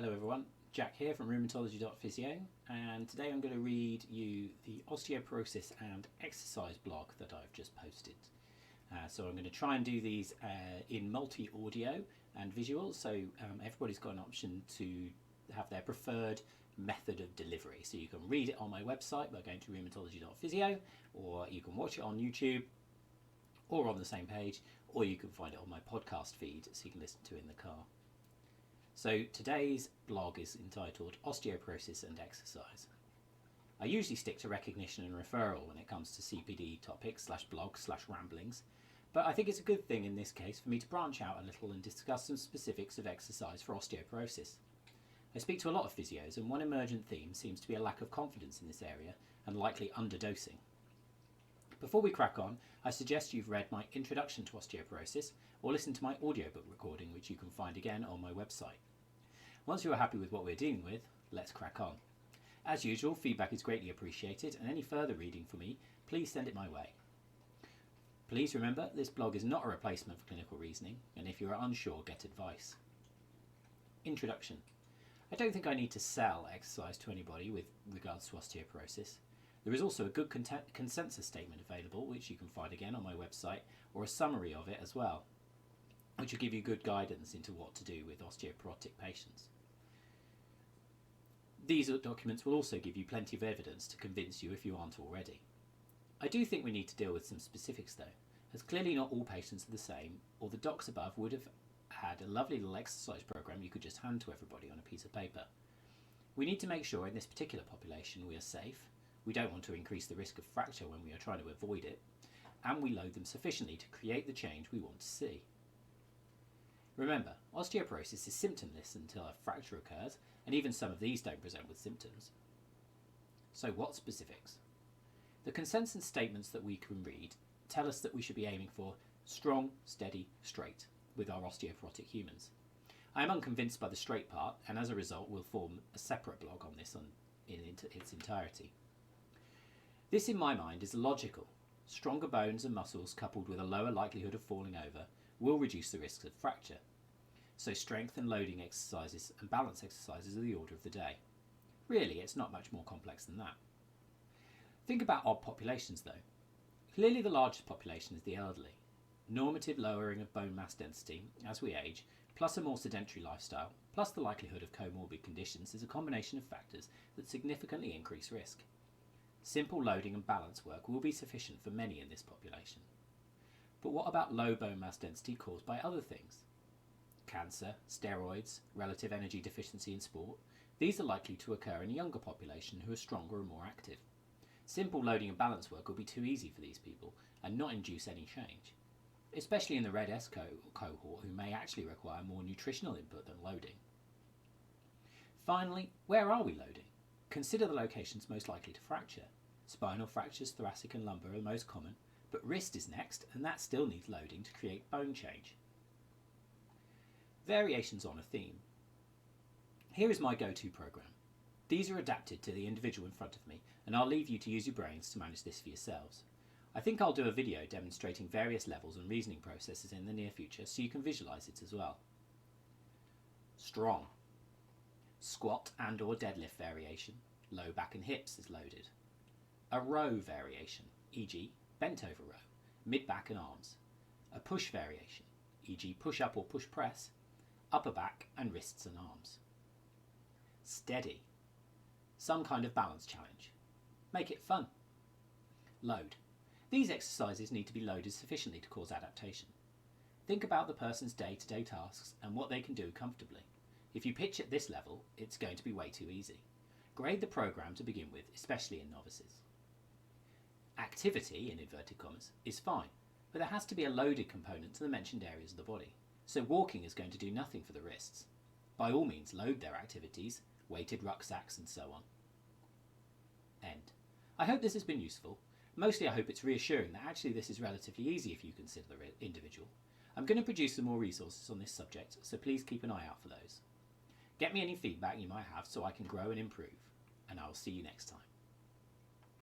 Hello everyone, Jack here from Rheumatology.Physio, and today I'm going to read you the Osteoporosis and Exercise blog that I've just posted. So I'm going to try and do these in multi-audio and visual, so everybody's got an option to have their preferred method of delivery. So you can read it on my website by going to Rheumatology.Physio, or you can watch it on YouTube, or on the same page, or you can find it on my podcast feed so you can listen to it in the car. So today's blog is entitled Osteoporosis and Exercise. I usually stick to recognition and referral when it comes to CPD topics /blog/ramblings, but I think it's a good thing in this case for me to branch out a little and discuss some specifics of exercise for osteoporosis. I speak to a lot of physios, and one emergent theme seems to be a lack of confidence in this area and likely underdosing. Before we crack on, I suggest you've read my Introduction to Osteoporosis or listen to my audiobook recording, which you can find again on my website. Once you are happy with what we're dealing with, let's crack on. As usual, feedback is greatly appreciated, and any further reading for me, please send it my way. Please remember, this blog is not a replacement for clinical reasoning, and if you are unsure, get advice. Introduction. I don't think I need to sell exercise to anybody with regards to osteoporosis. There is also a good consensus statement available, which you can find again on my website, or a summary of it as well, which will give you good guidance into what to do with osteoporotic patients. These documents will also give you plenty of evidence to convince you if you aren't already. I do think we need to deal with some specifics though, as clearly not all patients are the same, or the docs above would have had a lovely little exercise program you could just hand to everybody on a piece of paper. We need to make sure in this particular population we are safe, we don't want to increase the risk of fracture when we are trying to avoid it, and we load them sufficiently to create the change we want to see. Remember, osteoporosis is symptomless until a fracture occurs, and even some of these don't present with symptoms. So what specifics? The consensus statements that we can read tell us that we should be aiming for strong, steady, straight with our osteoporotic humans. I am unconvinced by the straight part, and as a result will form a separate blog on this in its entirety. This in my mind is logical. Stronger bones and muscles coupled with a lower likelihood of falling over will reduce the risks of fracture. So strength and loading exercises and balance exercises are the order of the day. Really, it's not much more complex than that. Think about odd populations though. Clearly the largest population is the elderly. Normative lowering of bone mass density as we age, plus a more sedentary lifestyle, plus the likelihood of comorbid conditions is a combination of factors that significantly increase risk. Simple loading and balance work will be sufficient for many in this population. But what about low bone mass density caused by other things? Cancer, steroids, relative energy deficiency in sport, these are likely to occur in a younger population who are stronger and more active. Simple loading and balance work will be too easy for these people and not induce any change, especially in the Red S cohort who may actually require more nutritional input than loading. Finally, where are we loading? Consider the locations most likely to fracture. Spinal fractures, thoracic and lumbar are the most common, but wrist is next, and that still needs loading to create bone change. Variations on a theme. Here is my go-to program. These are adapted to the individual in front of me, and I'll leave you to use your brains to manage this for yourselves. I think I'll do a video demonstrating various levels and reasoning processes in the near future so you can visualize it as well. Strong. Squat and or deadlift variation, low back and hips is loaded. A row variation, e.g. bent over row, mid back and arms. A push variation, e.g. push up or push press, upper back and wrists and arms. Steady. Some kind of balance challenge. Make it fun. Load. These exercises need to be loaded sufficiently to cause adaptation. Think about the person's day-to-day tasks and what they can do comfortably. If you pitch at this level, it's going to be way too easy. Grade the program to begin with, especially in novices. Activity, in inverted commas, is fine, but there has to be a loaded component to the mentioned areas of the body. So walking is going to do nothing for the wrists. By all means, load their activities, weighted rucksacks and so on. End. I hope this has been useful. Mostly I hope it's reassuring that actually this is relatively easy if you consider the individual. I'm going to produce some more resources on this subject, so please keep an eye out for those. Get me any feedback you might have so I can grow and improve, and I will see you next time.